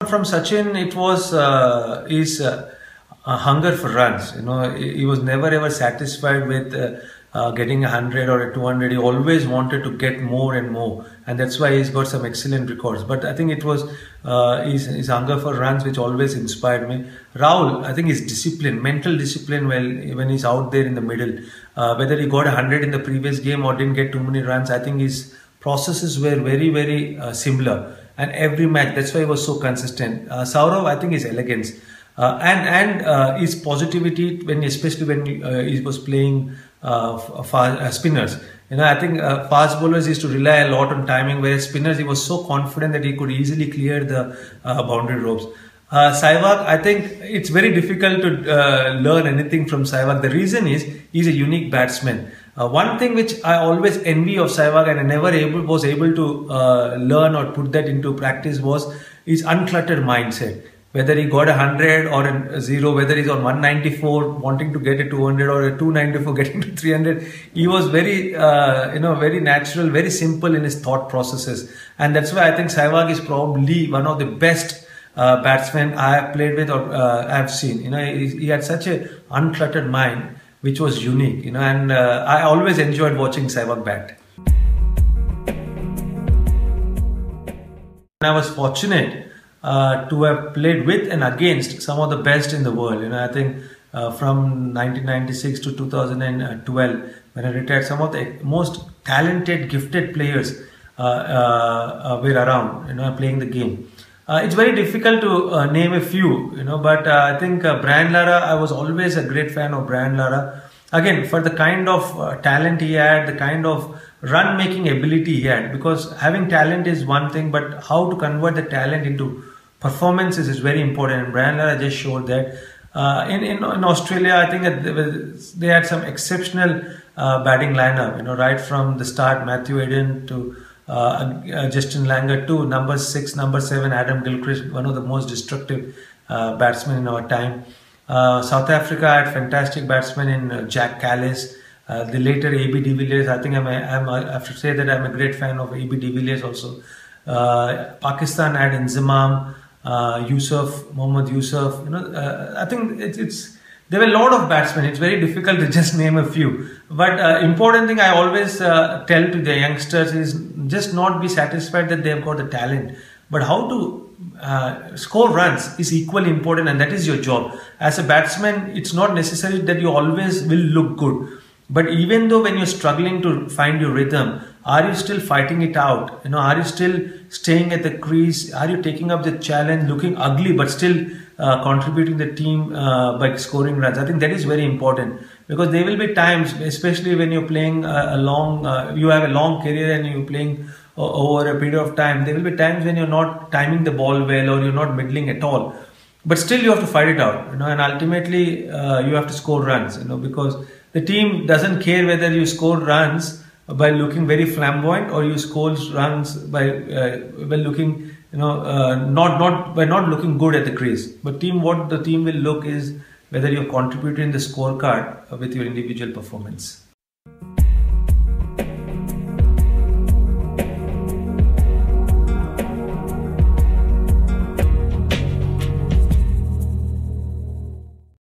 from Sachin, it was his a hunger for runs. He was never ever satisfied with getting 100 or a 200. He always wanted to get more and more, and that's why he's got some excellent records. But I think it was his hunger for runs which always inspired me. Rahul, I think his discipline, mental discipline, when he's out there in the middle, whether he got 100 in the previous game or didn't get too many runs, I think his processes were very, very similar. And every match, that's why he was so consistent. Saurav, I think his elegance. And his positivity, especially when he was playing spinners. I think fast bowlers used to rely a lot on timing, whereas spinners, he was so confident that he could easily clear the boundary ropes. Sehwag, I think it's very difficult to learn anything from Sehwag. The reason is he's a unique batsman. One thing which I always envy of Sehwag and I never was able to learn or put that into practice was his uncluttered mindset. Whether he got 100 or a 0, whether he's on 194 wanting to get a 200 or a 294 getting to 300, he was very, very natural, very simple in his thought processes. And that's why I think Sehwag is probably one of the best batsmen I have played with or I have seen. He had such a uncluttered mind, which was unique. And I always enjoyed watching Sehwag bat. I was fortunate to have played with and against some of the best in the world. I think from 1996 to 2012, when I retired, some of the most talented, gifted players were around, playing the game. It's very difficult to name a few, but I think Brian Lara, I was always a great fan of Brian Lara. Again, for the kind of talent he had, the kind of run-making ability he had, because having talent is one thing, but how to convert the talent into performances is very important. And Brian Lara just showed that. In Australia, I think that they had some exceptional batting lineup, right from the start, Matthew Eden to Justin Langer to number 6, number 7, Adam Gilchrist, one of the most destructive batsmen in our time. South Africa had fantastic batsmen in Jack Callis, the later A.B. de Villiers. I think I have to say that I'm a great fan of A.B. de Villiers also. Pakistan had Inzamam, Mohammad Yusuf. I think there were a lot of batsmen. It's very difficult to just name a few. But important thing I always tell to the youngsters is just not be satisfied that they have got the talent, but how to score runs is equally important, and that is your job. As a batsman, it's not necessary that you always will look good. But even though when you're struggling to find your rhythm, are you still fighting it out? Are you still staying at the crease? Are you taking up the challenge, looking ugly, but still contributing the team by scoring runs? I think that is very important, because there will be times, especially when you're playing you have a long career and you're playing over a period of time, there will be times when you're not timing the ball well or you're not middling at all. But still you have to fight it out, and ultimately you have to score runs, because the team doesn't care whether you score runs by looking very flamboyant or you score runs by looking, not looking good at the crease. But what the team will look is whether you're contributing the scorecard with your individual performance.